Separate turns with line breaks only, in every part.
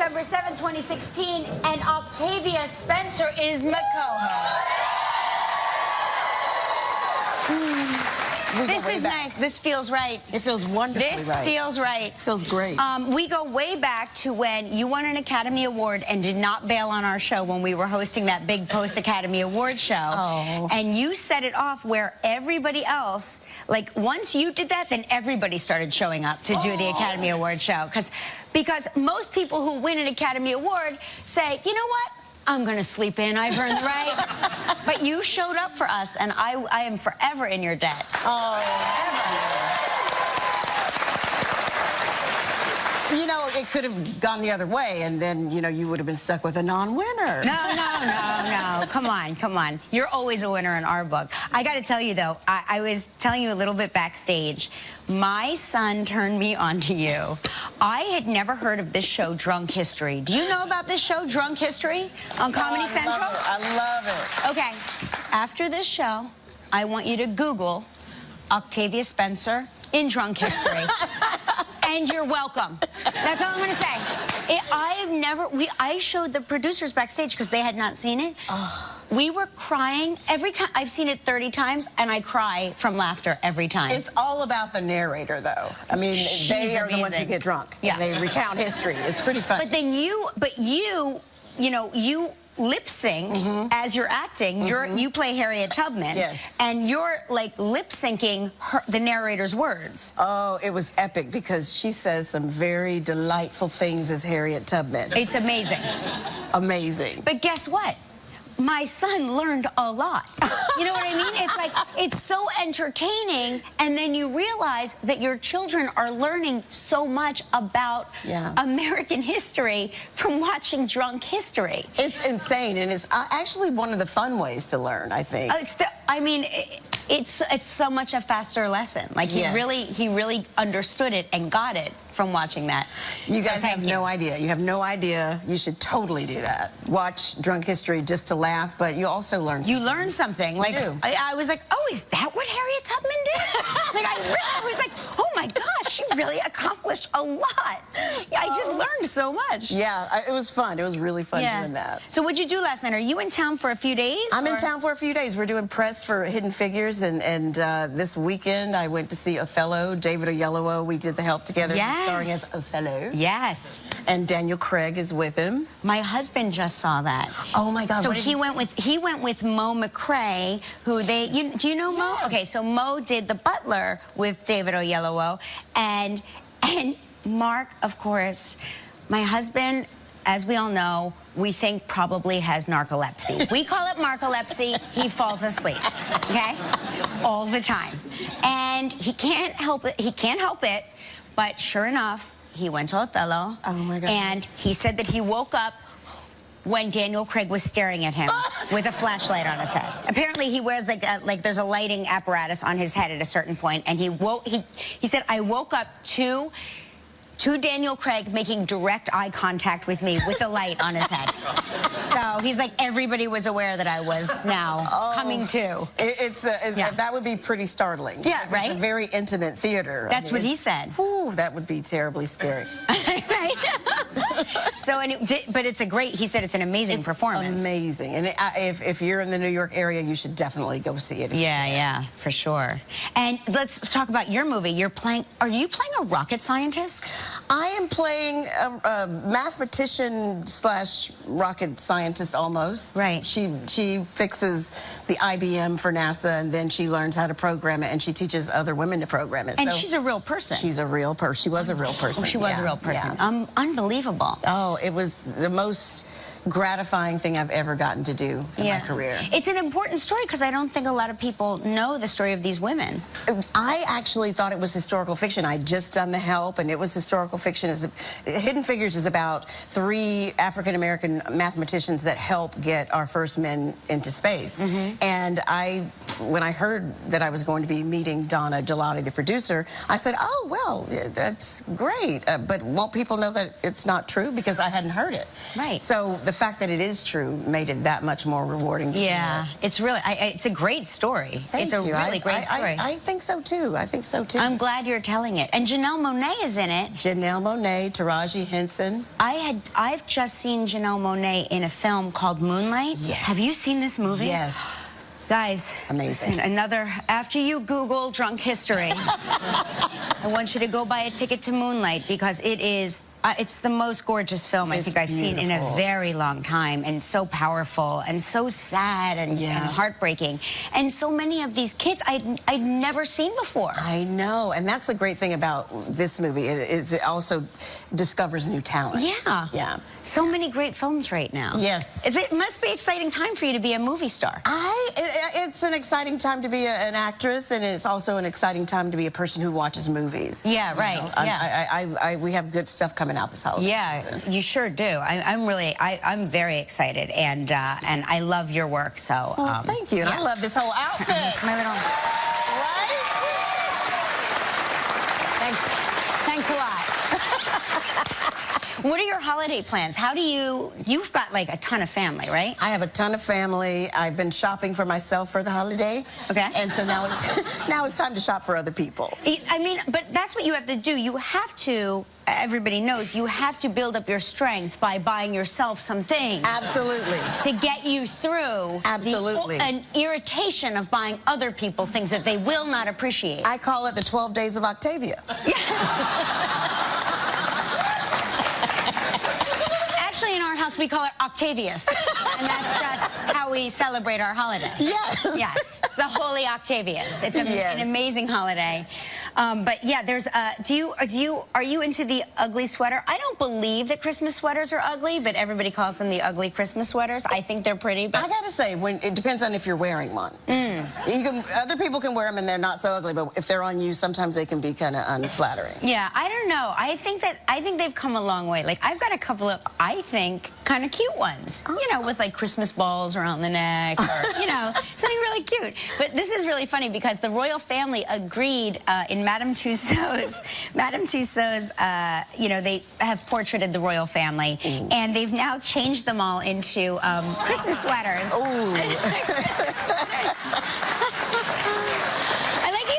December 7, 2016, and Octavia Spencer is my co-host. This is nice. This feels right.
It feels wonderfully right.
This feels right.
Feels great.
We go way back to when you won an Academy Award and did not bail on our show when we were hosting that big post-Academy Award show.
Oh.
And you set it off where everybody else, like, once you did that, then everybody started showing up to do the Academy Award show. Because most people who win an Academy Award say, you know what? I'm going to sleep in. I've earned the right. But you showed up for us, and I am forever in your debt.
You know, it could have gone the other way, and then, you know, you would have been stuck with a non-winner.
No. Come on. You're always a winner in our book. I got to tell you, though, I was telling you a little bit backstage. My son turned me on to you. I had never heard of this show, Drunk History. Do you know about this show, Drunk History, on Comedy Central?
I love it.
Okay. After this show, I want you to Google Octavia Spencer in Drunk History. And you're welcome. That's all I'm going to say. I showed the producers backstage because they had not seen it. We were crying every time. I've seen it 30 times, and I cry from laughter every time.
It's all about the narrator, though. I mean, they are the ones who get drunk.
Yeah.
And they recount history. It's pretty funny.
But then you lip sync as you're acting. You play Harriet Tubman.
Yes.
And you're like lip syncing the narrator's words.
Oh, it was epic because she says some very delightful things as Harriet Tubman.
It's amazing.
Amazing.
But guess what? My son learned a lot. You know what I mean? It's like, it's so entertaining, and then you realize that your children are learning so much about American history from watching Drunk History.
It's insane, and it's actually one of the fun ways to learn, I think.
It's so much a faster lesson. Like, he really understood it and got it from watching that.
You guys have no idea. You have no idea. You should totally do that. Watch Drunk History just to laugh, but you also learn something.
You learn something. Like, I was like, oh, is that what Harriet Tubman did? Like, I was like, oh my gosh, she really accomplished a lot. I just learned so much.
Yeah, it was fun. It was really fun doing that.
So what'd you do last night? Are you in town for a few days?
I'm in town for a few days. We're doing press for Hidden Figures, and this weekend I went to see Othello, David Oyelowo. We did the help together. Starring as Othello.
Yes.
And Daniel Craig is with him.
My husband just saw that.
Oh my God.
So he went with Mo McRae, who do you know Mo? Okay, so Mo did The Butler with David Oyelowo, and Mark, of course, my husband, as we all know, we think probably has narcolepsy. We call it narcolepsy. He falls asleep, okay? All the time. And he can't help it. But sure enough, he went to Othello.
Oh, my God.
And he said that he woke up when Daniel Craig was staring at him with a flashlight on his head. Apparently, he wears like there's a lighting apparatus on his head at a certain point, and he said, I woke up to Daniel Craig making direct eye contact with me with the light on his head. So he's like, everybody was aware that I was now coming to.
That would be pretty startling.
Yeah, right?
It's a very intimate theater.
That's what he said.
Whew, that would be terribly scary.
Right? But it's he said it's an amazing performance.
Amazing. And if you're in the New York area, you should definitely go see it.
Yeah, for sure. And let's talk about your movie. Are you playing a rocket scientist?
I am playing a mathematician / rocket scientist almost.
Right.
She fixes the IBM for NASA, and then she learns how to program it, and she teaches other women to program it.
And she's a real person.
She's a real person. She was a real person.
Oh, she was a real person.
Yeah.
Unbelievable.
Oh, it was the most gratifying thing I've ever gotten to do in my career.
It's an important story because I don't think a lot of people know the story of these women.
I actually thought it was historical fiction. I'd just done The Help, and it was historical fiction. Hidden Figures is about 3 African-American mathematicians that help get our first men into space. And when I heard that I was going to be meeting Donna Gelati, the producer, I said, oh, well, that's great. But won't people know that it's not true? Because I hadn't heard it.
Right.
So the the fact that it is true made it that much more rewarding.
Yeah, it's really, it's a great story. It's a really great story.
I think so too. I think so too.
I'm glad you're telling it. And Janelle Monáe is in it.
Janelle Monáe, Taraji Henson.
I've just seen Janelle Monáe in a film called Moonlight.
Yes.
Have you seen this movie?
Yes.
Guys,
amazing.
Listen, after you Google drunk history, I want you to go buy a ticket to Moonlight because it is, it's the most gorgeous film I think I've seen in a very long time, and so powerful and so sad and heartbreaking. And so many of these kids I'd never seen before.
I know, and that's the great thing about this movie. It also discovers new talent.
Yeah.
Yeah.
So many great films right now.
Yes.
It must be an exciting time for you to be a movie star.
It's an exciting time to be an actress, and it's also an exciting time to be a person who watches movies.
Yeah, right.
Yeah. We have good stuff coming out this holiday season. You
sure do. I'm very excited, and I love your work. So.
Well, thank you. And I love this whole outfit.
My little.
Right?
Thanks a lot. What are your holiday plans? How do you've got like a ton of family, right?
I have a ton of family. I've been shopping for myself for the holiday.
Okay.
And so now it's time to shop for other people.
I mean, but that's what you have to do. You have to, everybody knows, you have to build up your strength by buying yourself some things.
Absolutely.
To get you through an irritation of buying other people things that they will not appreciate.
I call it the 12 days of Octavia.
Actually, in our house, we call it Octavius. And that's just how we celebrate our holiday.
Yes.
Yes. The Holy Octavius. It's an amazing holiday. But yeah, there's, are you into the ugly sweater? I don't believe that Christmas sweaters are ugly, but everybody calls them the ugly Christmas sweaters. I think they're pretty, but...
I gotta say, it depends on if you're wearing one. Other people can wear them and they're not so ugly, but if they're on you, sometimes they can be kind of unflattering.
Yeah, I don't know. I think they've come a long way. Like, I've got a couple of, I think, kind of cute ones. Oh. You know, with like Christmas balls around the neck, or, you know, something really cute. But this is really funny because the royal family agreed in Madame Tussauds, you know, they have portraited the royal family, and they've now changed them all into Christmas sweaters.
Ooh.
I like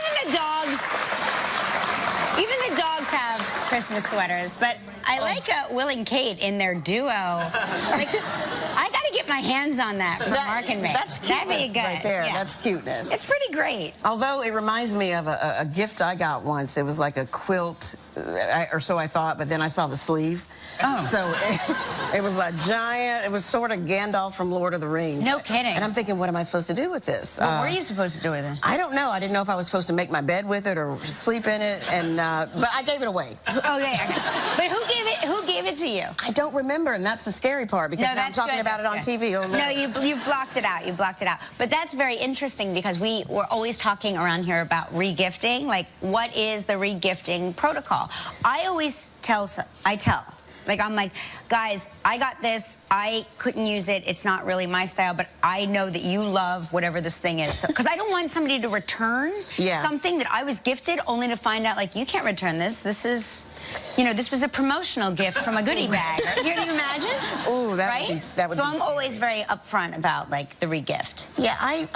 even the dogs have Christmas sweaters, but I like Will and Kate in their duo. Like, I got to get my hands on that for Mark and Ray.
That's cuteness right there. Yeah. That's cuteness.
It's pretty great.
Although it reminds me of a gift I got once. It was like a quilt, or so I thought, but then I saw the sleeves.
Oh.
So it was a giant, it was sort of Gandalf from Lord of the Rings.
No kidding.
And I'm thinking, what am I supposed to do with this?
What were you supposed to do with it?
I don't know. I didn't know if I was supposed to make my bed with it or sleep in it, and but I gave it away.
Oh, yeah. But who gave it to you?
I don't remember, and that's the scary part, because now I'm talking about it on TV. Oh,
no, you've blocked it out. You've blocked it out. But that's very interesting because we're always talking around here about regifting. Like, what is the regifting protocol? I always tell, like, I'm like, guys, I got this. I couldn't use it. It's not really my style, but I know that you love whatever this thing is. Because I don't want somebody to return something that I was gifted only to find out, like, you can't return this. This is... You know, this was a promotional gift from a goodie bag. Can you imagine?
Ooh, that would be
So I'm always very upfront about, like, the regift.
Yeah, I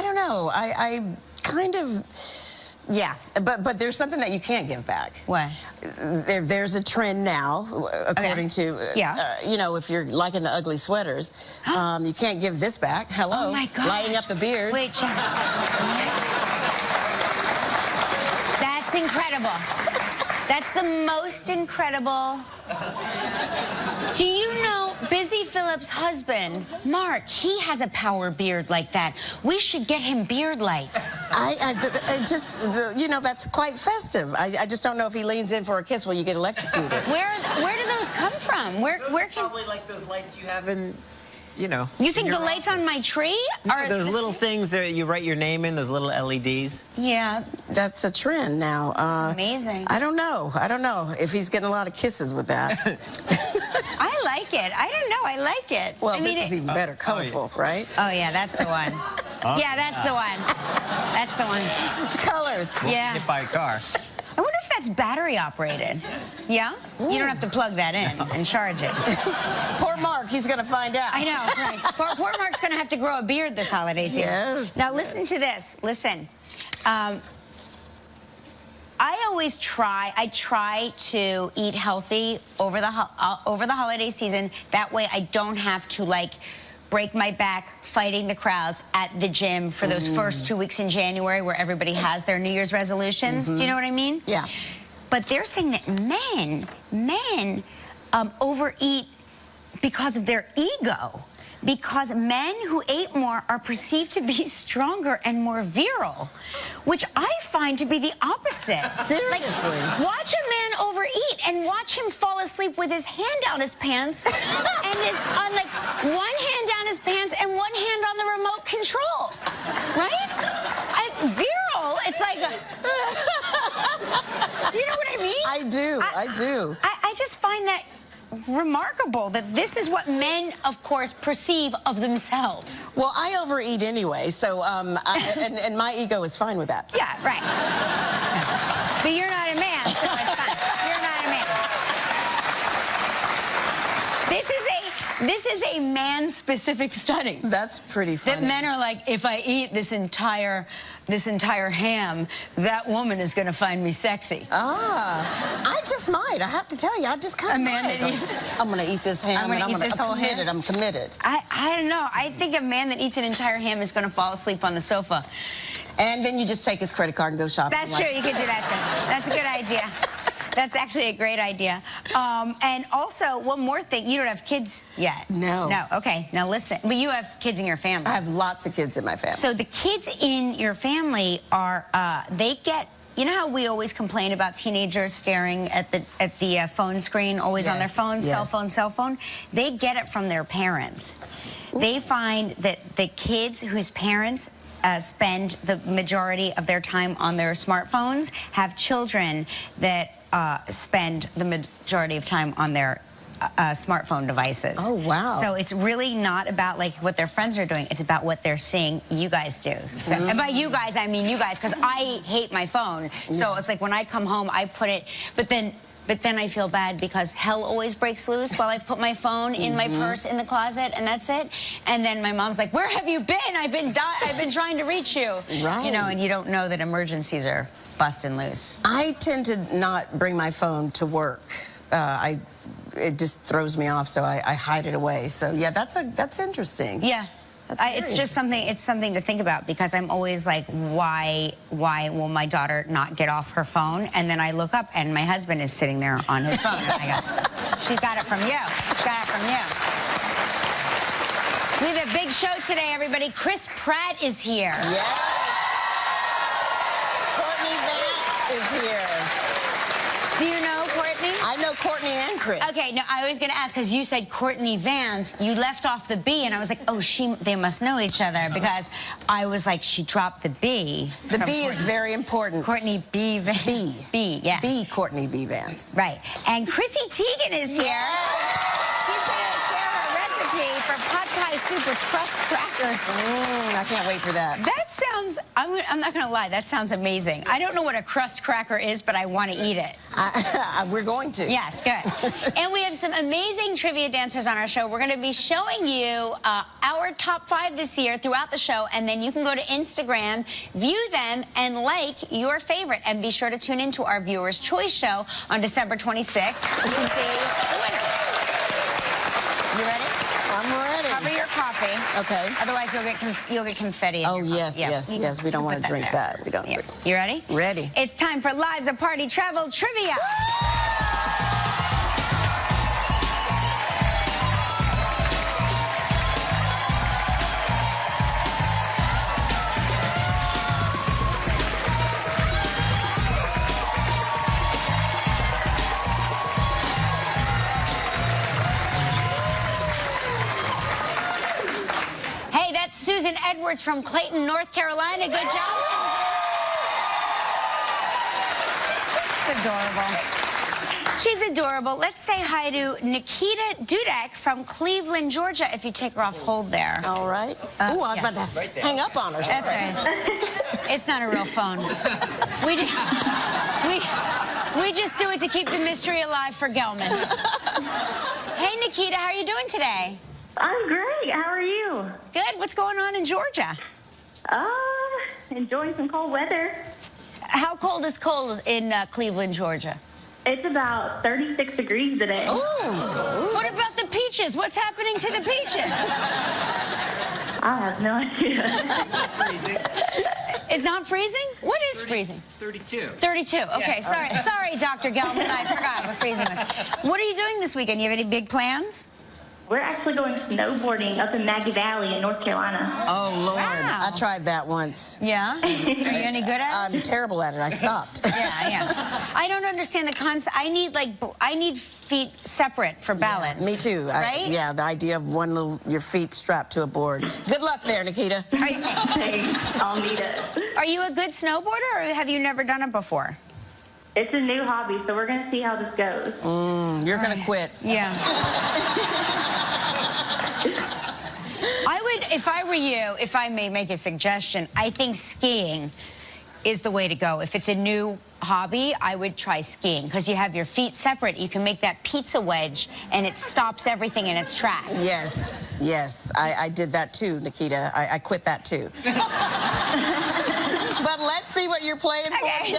don't know. I kind of... Yeah, but there's something that you can't give back.
What?
There's a trend now, according to, you know, if you're liking the ugly sweaters, you can't give this back. Hello.
Oh, my gosh.
Lighting up the beard.
Wait, that's incredible. That's the most incredible. Do you know Busy Phillips' husband, Mark, he has a power beard like that. We should get him beard lights.
You know, that's quite festive. I just don't know if he leans in for a kiss while you get electrocuted.
Where do those come from? Where can...
Probably like those lights you have in... You know.
You think the lights on my tree are...
Those little things that you write your name in, those little LEDs.
Yeah.
That's a trend now.
Amazing.
I don't know. I don't know if he's getting a lot of kisses with that.
I like it. I don't know. I like it.
Well, this is even better. Colorful, right?
Oh, yeah, that's the one. Yeah, that's the one. That's the one.
Colors.
Yeah.
Hit by a car.
I wonder if that's battery operated. Yeah? Ooh. You don't have to plug that in and charge it.
Poor Mark, he's going to find out.
I know, right. Poor Mark's going to have to grow a beard this holiday season.
Yes.
Now listen to this. Listen. I try to eat healthy over the holiday season. That way I don't have to, like, break my back fighting the crowds at the gym for those first 2 weeks in January where everybody has their New Year's resolutions. Do you know what I mean?
Yeah.
But they're saying that men overeat because of their ego. Because men who ate more are perceived to be stronger and more virile, which I find to be the opposite.
Seriously?
Like, watch a man overeat and watch him fall asleep with his hand down his pants and on like one hand down his pants and one hand on the remote control, right? Virile, it's like, do you know what I mean?
I do, I do.
I just find that remarkable that this is what men, of course, perceive of themselves.
Well, I overeat anyway, so and my ego is fine with that.
Yeah, right. But you're not a man, so it's fine. You're not a man. This is a man-specific study.
That's pretty funny.
That men are like, if I eat this entire ham, that woman is going to find me sexy.
I just might. I have to tell you, I just kind of might. I'm going to eat this ham.
I'm committed.
I'm committed.
I don't know. I think a man that eats an entire ham is going to fall asleep on the sofa.
And then you just take his credit card and go shopping.
That's true. You could do that too. That's a good idea. That's actually a great idea. And also, one more thing. You don't have kids yet.
No.
No, okay. Now listen. But you have kids in your family.
I have lots of kids in my family.
So the kids in your family are, they get, you know how we always complain about teenagers staring at the phone screen, always on their phone, cell phone? They get it from their parents. Ooh. They find that the kids whose parents spend the majority of their time on their smartphones have children that spend the majority of time on their smartphone devices.
Oh, wow.
So it's really not about like what their friends are doing. It's about what they're seeing you guys do. So, and by you guys, I mean you guys, because I hate my phone. So it's like when I come home, I put it, but then I feel bad because hell always breaks loose while I've put my phone in my purse in the closet, and that's it. And then my mom's like, "Where have you been? I've been trying to reach you."
Right.
You know, and you don't know that emergencies are busting loose.
I tend to not bring my phone to work. It just throws me off, so I hide it away. So yeah, that's interesting.
Yeah. It's just something. It's something to think about because I'm always like, why will my daughter not get off her phone? And then I look up and my husband is sitting there on his phone. And I go, she's got it from you. She's got it from you. We have a big show today, everybody. Chris Pratt is here.
Yeah. Courtney Vance is here.
Do you know Courtney?
I know Courtney and Chris.
Okay, no, I was gonna ask because you said Courtney Vance. You left off the B, and I was like, oh, they must know each other because I was like, she dropped the B.
The B is very important.
Courtney B. Vance.
B.
B, yeah.
B. Courtney B. Vance.
Right. And Chrissy Teigen is here.
Yeah.
She's gonna share her recipe for pot pie soup with crust crackers.
I can't wait for that.
That sounds, I'm not gonna lie, that sounds amazing. I don't know what a crust cracker is, but I want to eat it.
We're going to.
Yes, good. And we have some amazing trivia dancers on our show. We're gonna be showing you our top 5 this year throughout the show, and then you can go to Instagram, view them, and like your favorite. And be sure to tune into our Viewer's Choice show on December 26th to see the winner. You ready?
I'm ready.
Cover your coffee.
Okay.
Otherwise, you'll get confetti in your
yes,
coffee.
yes. We don't want to drink that. We don't.
Yeah. You ready?
Ready.
It's time for Lives of Party Travel Trivia. Susan Edwards from Clayton, North Carolina. Good job. She's adorable. She's adorable. Let's say hi to Nikita Dudek from Cleveland, Georgia, if you take her off hold there.
All right. I was about to hang up on her.
That's right. It's not a real phone. We just do it to keep the mystery alive for Gelman. Hey, Nikita, how are you doing today?
I'm great. How are you?
Good. What's going on in Georgia?
Enjoying some cold weather.
How cold is cold in Cleveland, Georgia?
It's about 36 degrees today.
Ooh.
What about the peaches? What's happening to the peaches?
I have no idea.
It's not freezing? What is freezing?
32.
32. Okay, sorry, Dr. Gelman. I forgot what freezing was. What are you doing this weekend? You have any big plans?
We're actually going snowboarding up in Maggie Valley in North Carolina.
Oh, Lord.
Wow.
I tried that once.
Yeah? Are you any good at it?
I'm terrible at it. I stopped.
Yeah. I don't understand the concept. I need feet separate for balance.
Me too.
Right?
Yeah, the idea of your feet strapped to a board. Good luck there, Nikita.
Thanks. I'll need it.
Are you a good snowboarder, or have you never done it before?
It's a new hobby, so we're going to see how this goes.
You're going to quit.
Yeah. I would, if I were you, if I may make a suggestion, I think skiing is the way to go. If it's a new hobby, I would try skiing, because you have your feet separate. You can make that pizza wedge, and it stops everything in its tracks.
Yes. I did that too, Nikita. I quit that too. But let's see what you're playing for today.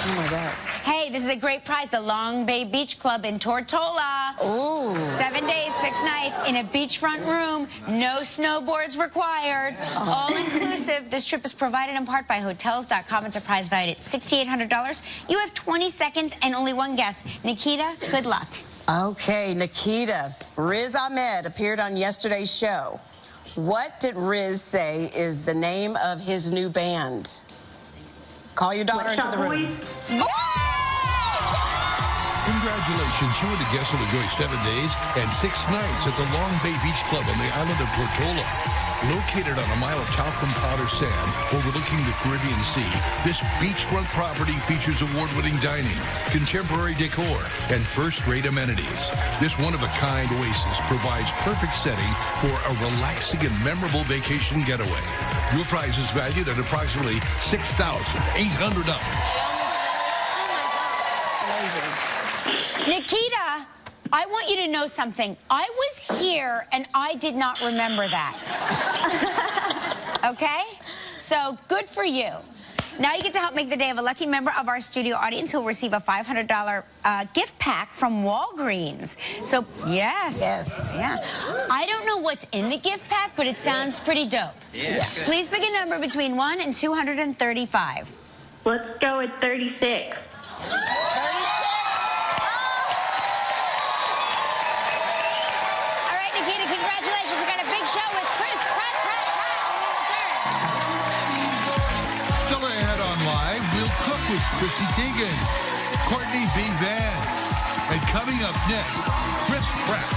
Oh my God.
Hey, this is a great prize, the Long Bay Beach Club in Tortola.
Ooh.
7 days, 6 nights in a beachfront room. No snowboards required. All inclusive. This trip is provided in part by Hotels.com. It's a prize valued at $6,800. You have 20 seconds and only one guess. Nikita, good luck.
Okay, Nikita. Riz Ahmed appeared on yesterday's show. What did Riz say is the name of his new band? Call your daughter into the room.
Congratulations, you and the guests will enjoy 7 days and 6 nights at the Long Bay Beach Club on the island of Tortola. Located on a mile of talcum powder sand overlooking the Caribbean Sea, this beachfront property features award-winning dining, contemporary decor, and first-rate amenities. This one-of-a-kind oasis provides perfect setting for a relaxing and memorable vacation getaway. Your prize is valued at approximately $6,800.
Nikita, I want you to know something. I was here, and I did not remember that. Okay? So, good for you. Now you get to help make the day of a lucky member of our studio audience who will receive a $500 gift pack from Walgreens. So, yes. Yeah. I don't know what's in the gift pack, but it sounds pretty dope.
Yeah.
Please pick a number between 1 and 235.
Let's go with 36.
Congratulations, we got a big show with Chris Pratt.
Still ahead on Live, we'll cook with Chrissy Teigen, Courtney B. Vance, and coming up next, Chris Pratt.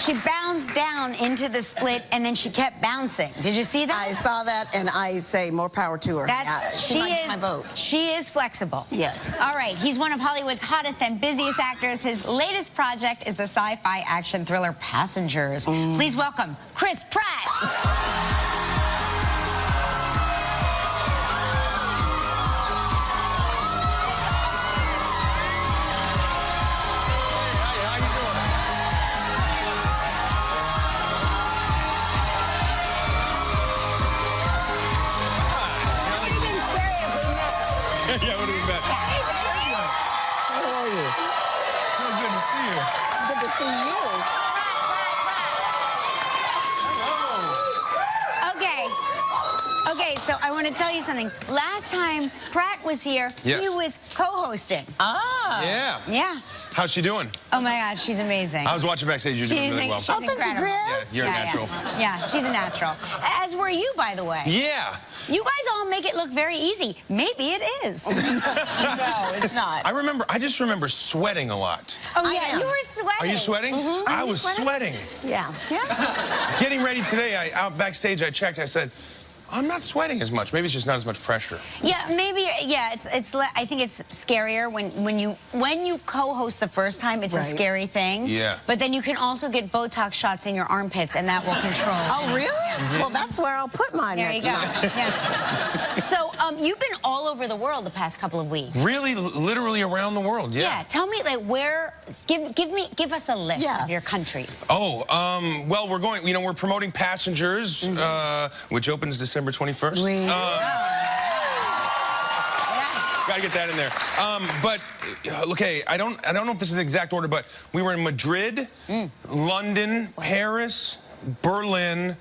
She bounced down into the split, and then she kept bouncing. Did you see that?
I saw that, and I say more power to her. She might get my vote.
She is flexible.
Yes.
All right, he's one of Hollywood's hottest and busiest actors. His latest project is the sci-fi action thriller Passengers. Please welcome Chris Pratt.
Yeah, what do we met? How are you? So good to see you.
Good to see you.
Okay, so I want to tell you something. Last time Pratt was here,
Yes.
he was co-hosting.
Yeah.
Yeah.
How's she doing?
Oh my gosh, she's amazing.
I was watching backstage. You're doing really well.
She's
Oh, thank you,
incredible.
Chris.
You're a natural.
Yeah, she's a natural. As were you, by the way.
Yeah.
You guys all make it look very easy. Maybe it is.
No, it's not.
I just remember sweating a lot.
Oh,
I
yeah,
am.
you were sweating.
Are you sweating? I was sweating.
Yeah.
Yeah.
Getting ready today, out backstage, I checked. I said, I'm not sweating as much. Maybe it's just not as much pressure.
Yeah, maybe. Yeah, I think it's scarier when you co-host the first time. It's a scary thing.
Yeah.
But then you can also get Botox shots in your armpits, and that will control.
Oh, really? Well, that's where I'll put mine.
There you go. Yeah. So you've been all over the world the past couple of weeks.
Really, literally around the world. Yeah.
Yeah. Tell me, like, where? Give us a list of your countries.
Oh, well, we're going. You know, we're promoting Passengers, which opens December 21st. Gotta get that in there. But okay, I don't know if this is the exact order, but we were in Madrid, London, Paris, Berlin,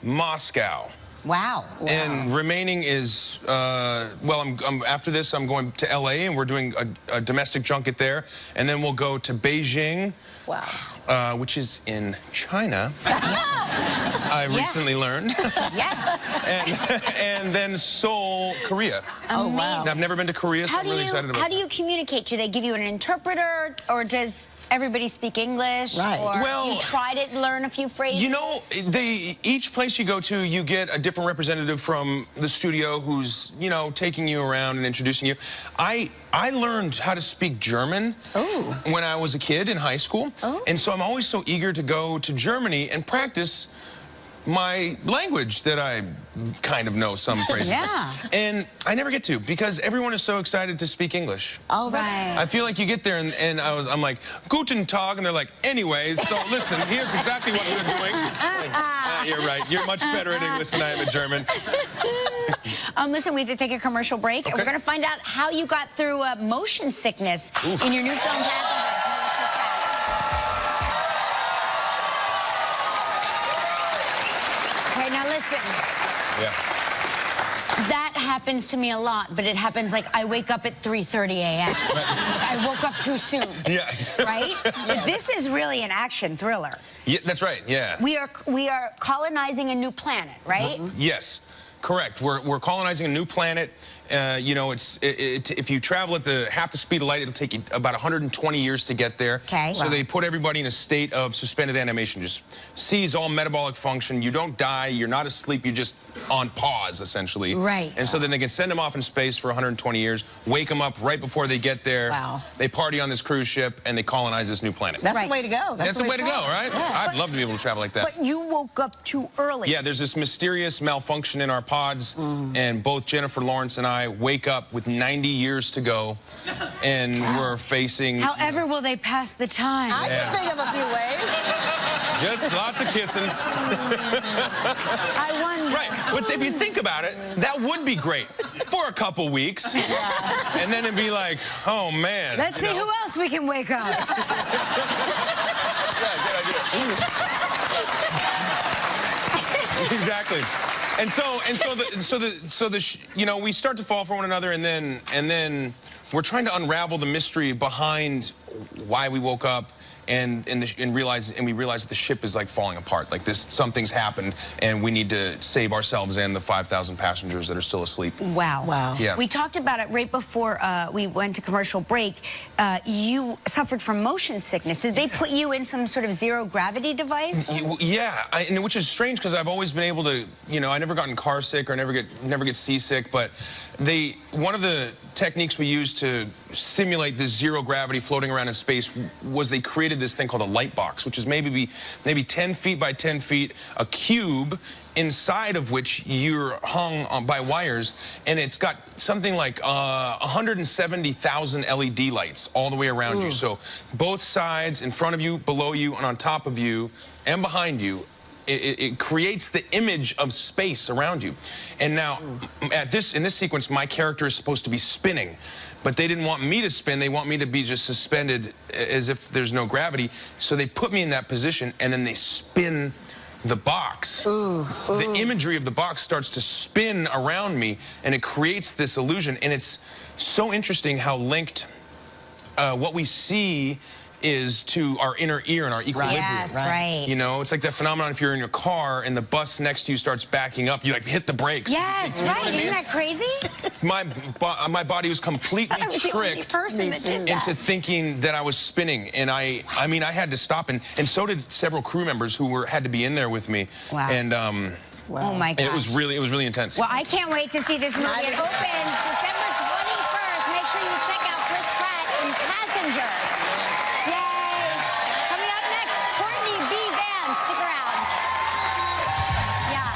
Moscow.
Wow.
And remaining is, well, I'm after this, I'm going to LA, and we're doing a domestic junket there. And then we'll go to Beijing, which is in China. I recently learned.
Yes.
and then Seoul, Korea.
Oh, wow.
I've never been to Korea, so I'm really excited about it.
How do you communicate? Do they give you an interpreter, or does everybody speak English?
Right.
Or
Well,
you try to learn a few phrases?
You know, each place you go to, you get a different representative from the studio who's, you know, taking you around and introducing you. I learned how to speak German when I was a kid in high school. And so I'm always so eager to go to Germany and practice my language that I kind of know some phrases.
Yeah.
And I never get to, because everyone is so excited to speak English.
Oh,
right.
I feel like you get there and I'm like, Guten Tag, and they're like, anyways, so listen, here's exactly what we're doing. Like, you're right, you're much better at English than I am at German.
Listen, we have to take a commercial break, and we're going to find out how you got through motion sickness in your new film, Passengers. Okay, now listen.
Yeah.
That happens to me a lot, but it happens like I wake up at 3:30 a.m. I woke up too soon.
Yeah.
Right? But this is really an action thriller.
Yeah, that's right, yeah.
We are colonizing a new planet, right?
Yes. Correct. We're colonizing a new planet. You know, if you travel at half the speed of light, it'll take you about 120 years to get there.
Okay.
So they put everybody in a state of suspended animation, just cease all metabolic function. You don't die. You're not asleep. You're just on pause, essentially.
Right.
And so then they can send them off in space for 120 years, wake them up right before they get there.
Wow.
They party on this cruise ship, and they colonize this new planet.
That's the way to go.
That's the way to go, right?
Yeah.
I'd love to be able to travel like that.
But you woke up too early.
Yeah, there's this mysterious malfunction in our pods, and both Jennifer Lawrence and I wake up with 90 years to go, and we're facing...
However will they pass the time?
I can think of a few ways.
Just lots of kissing.
I wonder.
Right, but if you think about it, that would be great for a couple weeks. And then it'd be like, oh, man.
Let's see who else we can wake up.
Yeah, good idea. Exactly. And so you know, we start to fall for one another, and then we're trying to unravel the mystery behind why we woke up, and we realize that the ship is like falling apart. Like something's happened, and we need to save ourselves and the 5,000 passengers that are still asleep.
Wow.
Wow.
Yeah.
We talked about it right before we went to commercial break. You suffered from motion sickness. Did they put you in some sort of zero gravity device?
Yeah, which is strange because I've always been able to, you know, I never gotten car sick or never get seasick, but one of the techniques we used to simulate this zero gravity floating around in space was they created this thing called a light box, which is maybe 10 feet by 10 feet, a cube inside of which you're hung on by wires, and it's got something like 170,000 LED lights all the way around you. So both sides, in front of you, below you, and on top of you, and behind you, it creates the image of space around you. And now, in this sequence, my character is supposed to be spinning, but they didn't want me to spin. They want me to be just suspended as if there's no gravity. So they put me in that position, and then they spin the box. The imagery of the box starts to spin around me, and it creates this illusion. And it's so interesting how linked what we see is to our inner ear and our equilibrium.
Yes, right.
You know, it's like that phenomenon if you're in your car and the bus next to you starts backing up, you like hit the brakes.
Yes,
You know what I
right.
mean?
Isn't that crazy?
My body was completely tricked into thinking that I was spinning, and I mean, I had to stop, and so did several crew members who had to be in there with me.
Wow.
And
Oh my gosh.
And it was really intense.
Well, I can't wait to see this movie. It opens December 21st. Make sure you check out Chris Pratt in Passengers. Yay! Coming up next, Courtney B. Vance. Stick around. Yeah,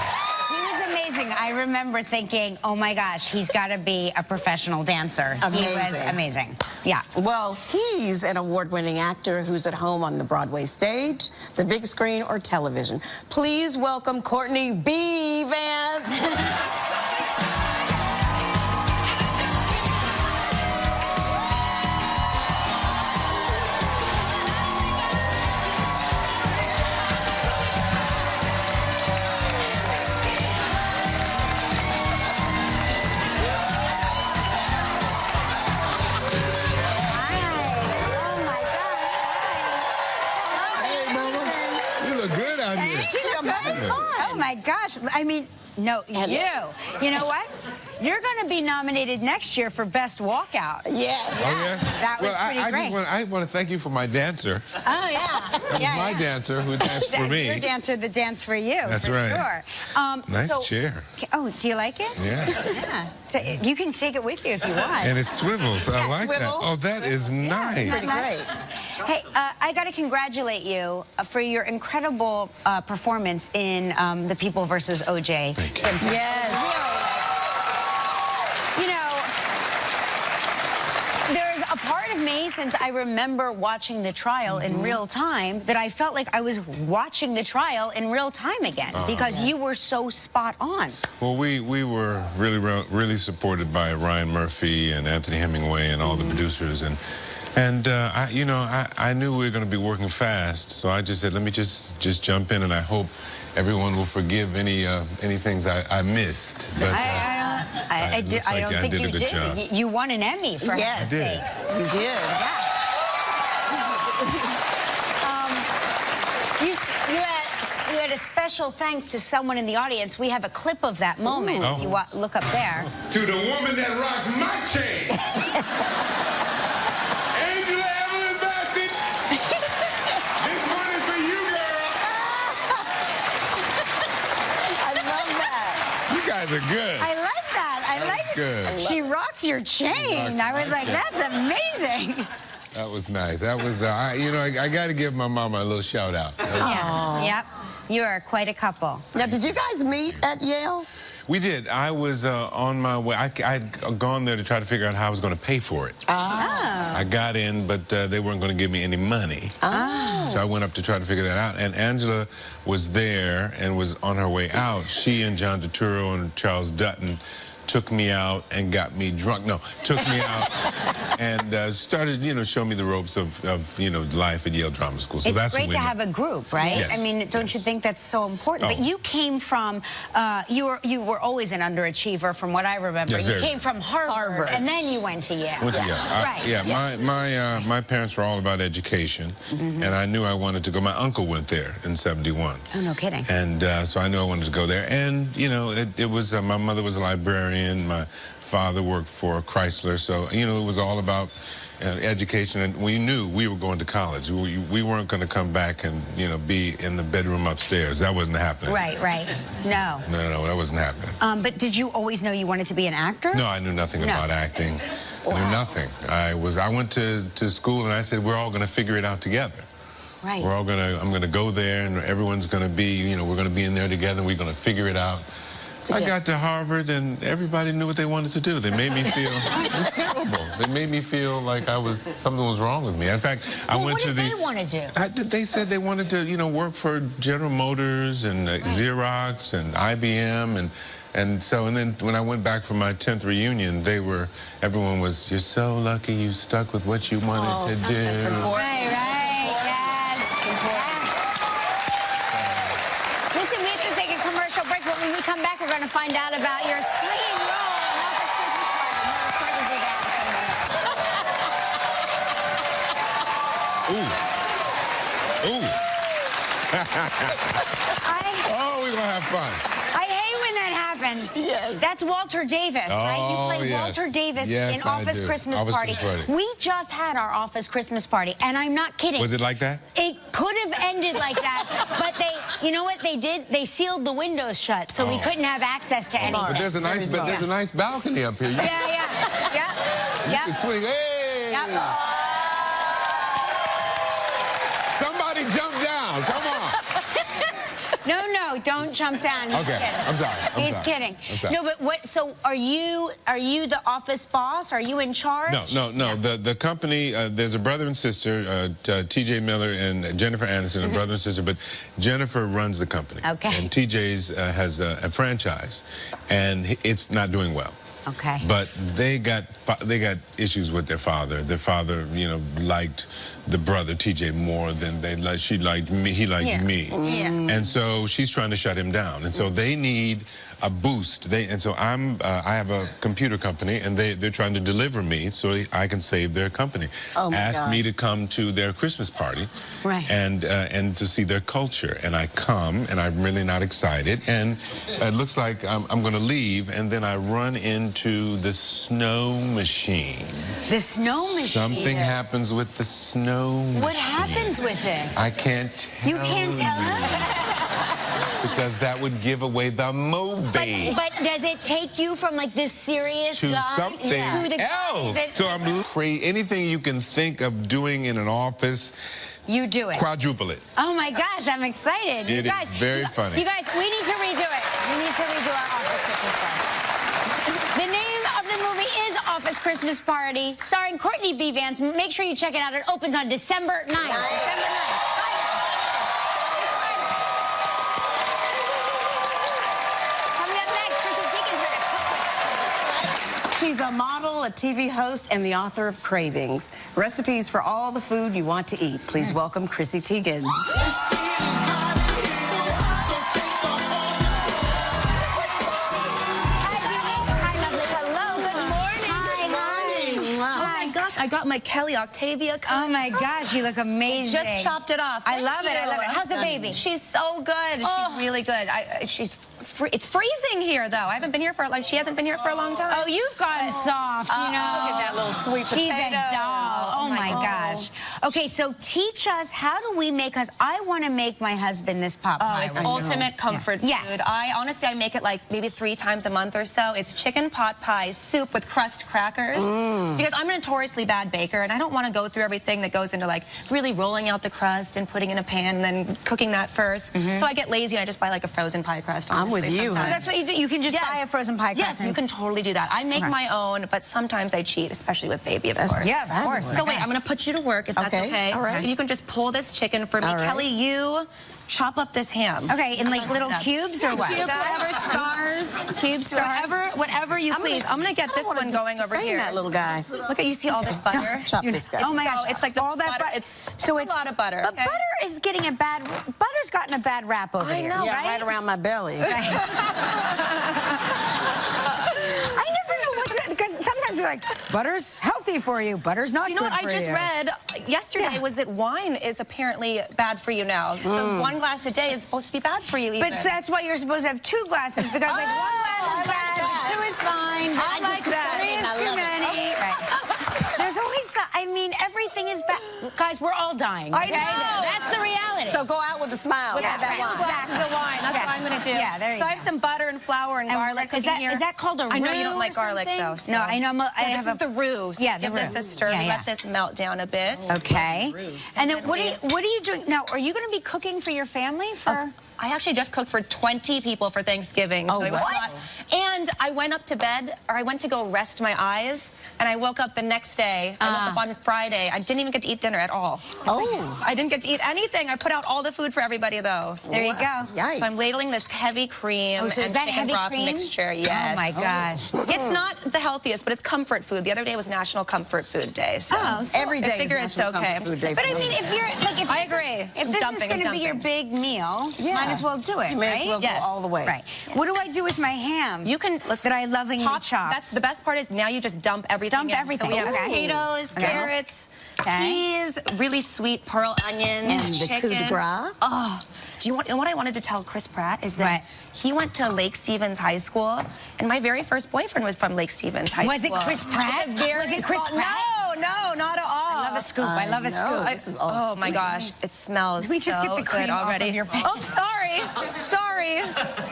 he was amazing. I remember thinking, oh my gosh, he's got to be a professional dancer.
Amazing.
He was amazing. Yeah.
Well, he's an award-winning actor who's at home on the Broadway stage, the big screen, or television. Please welcome Courtney B. Vance.
Good out here.
Oh my gosh. I mean, no, you know what? You're going to be nominated next year for Best Walkout.
Yes.
Oh, yeah?
That was pretty great.
I want to thank you for my dancer.
Oh, yeah.
That was my dancer who danced for me.
Your dancer that danced for you.
That's
for
right.
Sure.
Nice chair.
Oh, do you like it?
Yeah.
Yeah. You can take it with you if you want.
And it swivels. I like that. Oh, that is nice.
Pretty great.
Hey, I got to congratulate you for your incredible performance in The People versus O.J. Simpson.
Yes.
You know, there's a part of me, since I remember watching the trial in real time, that I felt like I was watching the trial in real time again, because you were so spot on.
Well, we were really supported by Ryan Murphy and Anthony Hemingway and all the producers, and I knew we were going to be working fast, so I just said, let me just jump in, and I hope everyone will forgive any things I missed. But,
I don't think you did. You won an Emmy for heaven's sakes.
You did.
Yeah. You had a special thanks to someone in the audience. We have a clip of that moment. If you look up there.
To the woman that rocks my chain, Angela Evelyn Bassett, this one is for you, girl.
I love that.
You guys are good.
I like that. I like it.
Good.
She rocks your chain. I was like, that's amazing.
That was nice. That was, I got to give my mama a little shout out.
Yeah. Yep. You are quite a couple.
Now, did you guys meet at Yale?
We did. I was on my way. I'd gone there to try to figure out how I was going to pay for it. I got in, but they weren't going to give me any money. So I went up to try to figure that out. And Angela was there and was on her way out. She and John Turturro and Charles Dutton took me out and got me drunk. No, took me out and started, showing me the ropes of life at Yale Drama School. So
it's great to have a group, right?
Yes.
I mean, don't you think that's so important? But you came from, you were always an underachiever, from what I remember.
Yes,
you came from Harvard, and then you went to Yale.
Went to Yale.
Right.
My parents were all about education, and I knew I wanted to go. My uncle went there in '71.
Oh, no kidding.
And so I knew I wanted to go there. And, it was, my mother was a librarian. My father worked for Chrysler. So, it was all about education. And we knew we were going to college. We weren't going to come back and, be in the bedroom upstairs. That wasn't happening.
Right. No.
No, that wasn't happening.
But did you always know you wanted to be an actor?
No, I knew nothing about acting. I knew nothing. I went to school and I said, we're all going to figure it out together.
Right.
I'm going to go there and everyone's going to be, we're going to be in there together. We're going to figure it out. I got to Harvard and everybody knew what they wanted to do. They made me feel, it was terrible. They made me feel like something was wrong with me. In fact, I went to the...
What did they want to do?
They said they wanted to, work for General Motors and Xerox and IBM and then when I went back for my 10th reunion, everyone was, you're so lucky you stuck with what you wanted to do.
Right. Listen, we have to take a commercial break, but when we come back, we're going to find out about your swinging role in Elvis Christmas Party.
Ooh. Oh, we're going to have fun.
I hate when that happens.
Yes.
That's Walter Davis, right? You
Oh,
play
yes.
Walter Davis
Yes,
in
I
Office
do.
Christmas
Office
Party.
Christmas Party.
We just had our Office Christmas Party, and I'm not kidding.
Was it like that?
It could have ended like that, but you know what they did? They sealed the windows shut, so we couldn't have access to anything.
But there's a nice balcony up here. You
Yeah.
can swing. Hey!
Yep.
Somebody jump down. Come on.
No, don't jump down. He's
Okay,
kidding.
I'm sorry.
He's kidding.
I'm sorry.
No, but what? So are you the office boss? Are you in charge?
No. The company, there's a brother and sister, T.J. Miller and Jennifer Anderson, a brother and sister, but Jennifer runs the company.
Okay.
And T.J.'s has a franchise, and it's not doing well.
Okay.
But they got issues with their father. Their father, liked the brother T.J. more than she liked me. He liked me.
Yeah.
And so she's trying to shut him down. And so they need a boost. And so I have a computer company, and they're trying to deliver me so I can save their company.
Oh my
Ask
gosh.
me to come to their Christmas party,
Right.
and to see their culture. And I come, and I'm really not excited. And it looks like I'm going to leave, and then I run into the snow machine.
The snow machine.
Something happens with the snow machine.
What happens with it?
I can't tell.
You can't tell us?
Because that would give away the movie.
But does it take you from like this serious
To
guy
something
to the guy
else.
that-
So I'm free. Anything you can think of doing in an office,
You do it.
quadruple it.
Oh my gosh, I'm excited.
It
you
is
guys,
very funny.
You guys, we need to redo it. We need to redo our Office Christmas Party. The name of the movie is Office Christmas Party, starring Courtney B. Vance. Make sure you check it out. It opens on December 9th. December 9th. Coming up next, Chrissy Teigen's gonna cook.
She's a model, a TV host, and the author of Cravings. Recipes for all the food you want to eat. Please welcome Chrissy Teigen.
I got my Kelly Octavia cut.
Oh my gosh, you look amazing.
Just chopped it off.
I love it. I love it. How's the baby?
She's so good. She's really good. It's freezing here though. I haven't been here for she hasn't been here for a long time.
Oh, you've gotten soft, you know.
Look at that little sweet
She's
potato.
a doll. Oh my gosh. Okay, so teach us, how do we make us, I want to make my husband this pot pie.
It's ultimate comfort food.
Yes.
I make it like maybe 3 times a month or so. It's chicken pot pie soup with crust crackers. Because I'm a notoriously bad baker, and I don't want to go through everything that goes into like really rolling out the crust and putting in a pan and then cooking that first. So I get lazy and I just buy like a frozen pie crust.
I'm with
honestly,
you,
sometimes.
honey.
That's what you do. You can just buy a frozen pie crust.
Yes, you can totally do that. I make my own, but sometimes I cheat, especially with baby, of course.
Yeah, of course.
So wait, I'm going to put you to work if that's okay.
All right.
If you can just pull this chicken for me.
All right.
Kelly, you chop up this ham.
Okay, in like little cubes or what?
Cubes, whatever, stars.
Cubes, stars?
Whatever you please. I'm going to get this one going over here.
that little guy.
Look at, you see all this butter?
Chop this guy.
Oh my gosh.
It's like the
all that
butter.
butter.
It's
So
a
it's
lot of butter.
But
okay?
butter is getting a bad, butter's gotten a bad rap over here.
know,
Yeah, right around my belly.
I never know what to, because sometimes they're like, butter's healthy for you, butter's not
You know
good
what
for
I just
you.
read yesterday was that wine is apparently bad for you now. So 1 glass a day is supposed to be bad for you even.
But that's why you're supposed to have 2 glasses, because like 1 glass is bad, but 2 is fine.
I like that.
3 is too many. Right. There's always, I mean, everything is bad. Guys, we're all dying.
I
Okay?
know.
That's the reality.
So go out with a smile. Have that wine.
Glasses of wine. That's what I'm going to do.
Yeah, there you
So I have
go.
some butter and flour and garlic
is
cooking here.
that called a roux?
I know you don't like
or
garlic
something?
though. So.
No, I know.
This is the roux. So
Yeah, the
give this
roux.
a stir.
Yeah, yeah.
Let this melt down a bit.
Okay. And then what are you doing now? Are you going to be cooking for your family for?
I actually just cooked for 20 people for Thanksgiving. So it was
what?
not. And I went up to bed, or I went to go rest my eyes, and I woke up the next day. I woke up on Friday. I didn't even get to eat dinner at all.
Oh.
I didn't get to eat anything. I put out all the food for everybody, though.
There you go.
Yikes.
So I'm ladling this heavy cream
Oh, so is
and
that
chicken
heavy
broth
cream?
mixture. Yes.
Oh my gosh.
It's not the healthiest, but it's comfort food. The other day was National Comfort Food Day. So
Every day
I figure
is
it's
National
okay.
Comfort Food Day
But
for
I
me.
mean, if you're like, if
I
this
agree.
is, if
I'm
this
dumping,
is going
I'm
to be your
dumping.
big meal,
Yeah.
might as well do it,
You may
right?
as well
Yes.
go all the way.
Right. What do I do with my ham?
You can
that I lovingly
pop.
chop.
That's the best part is now you just dump everything.
Dump
in.
everything.
So we have
Okay.
potatoes,
Okay.
carrots, peas, really sweet pearl onions,
And the
chicken.
coup de grace.
Oh, do you want? And what I wanted to tell Chris Pratt is that he went to Lake Stevens High School, and my very first boyfriend was from Lake Stevens High
Was it
School.
Chris Pratt?
It's a very
Was it Chris
small-
Pratt?
No, not at all.
I love a scoop. I love a scoop.
This is all
Oh my gosh, it smells
Did we just
so
get the cream
good
off of
already.
your pan?
Oh, sorry.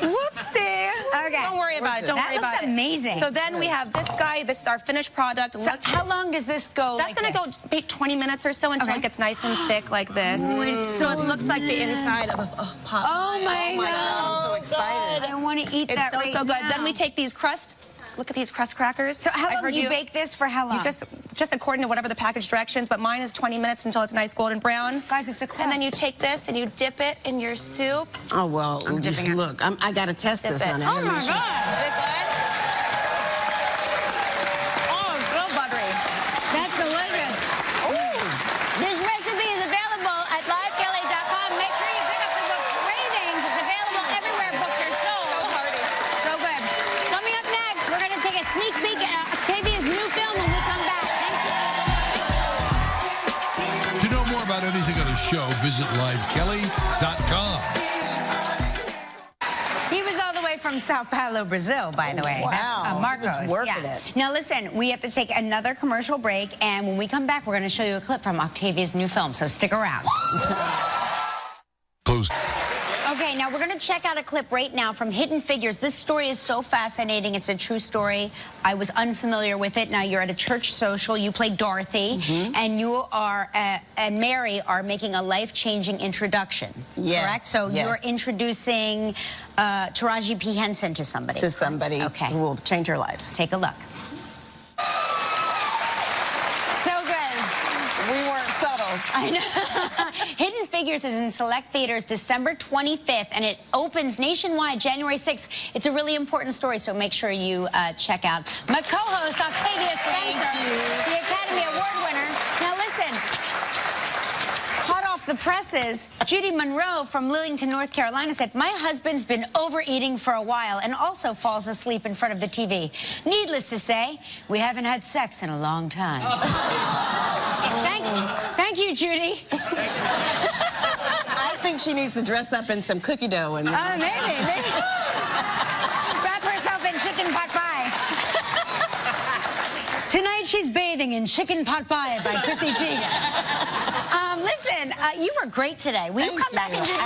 Whoopsie.
Okay.
Don't worry about it. Don't
That
worry
looks
about it.
amazing.
So then we have this guy. This is our finished product.
So
Look,
how long does this go?
that's
like
gonna
this?
go bake 20 minutes or so until
Okay.
it gets nice and thick like this. So it looks like the inside of a pot.
Oh my
God, I'm so excited.
I want to eat
It's
that
so,
right
so good.
now.
Then we take these crust. Look at these crust crackers.
So how
I
long
heard
do you bake this for? How long?
You just according to whatever the package directions, but mine is 20 minutes until it's nice golden brown.
Guys, it's a crust.
And then you take this and you dip it in your soup.
Oh, well,
I'm
just
dipping it.
look. I got to test this,
it.
honey.
Oh my
Is
God.
it good? Oh, it's real buttery.
That's delicious. This recipe is available at livekelly.com. Make sure you pick up the book Cravings. It's available everywhere books are sold.
So hearty.
So good. Coming up next, we're going to take a sneak peek at Octavia's new film when we come back. Thank you.
To know more about anything on the show, visit livekelly.com.
He was all the way from Sao Paulo, Brazil, by the way.
Wow.
That's, Marcos.
He was working it.
Now listen, we have to take another commercial break, and when we come back, we're going to show you a clip from Octavia's new film, so stick around.
Close.
Okay, now we're going to check out a clip right now from Hidden Figures. This story is so fascinating. It's a true story. I was unfamiliar with it. Now you're at a church social. You play Dorothy, and you are and Mary are making a life-changing introduction.
Yes,
Correct? So
yes.
you're introducing Taraji P. Henson to somebody.
To somebody
Okay.
who will change her life.
Take a look. So good.
We weren't subtle.
I know. Hidden Figures is in select theaters December 25th, and it opens nationwide January 6th. It's a really important story, so make sure you check out. My co-host, Octavia Spencer, the Academy Award winner. Now listen, hot off the presses, Judy Monroe from Lillington, North Carolina said, my husband's been overeating for a while and also falls asleep in front of the TV. Needless to say, we haven't had sex in a long time. Thank you, Judy.
I think she needs to dress up in some cookie dough and
Maybe. Wrap herself in chicken pot pie. Tonight she's bathing in chicken pot pie by Chrissy Teigen. Listen, you were great today. Will you come back and do this?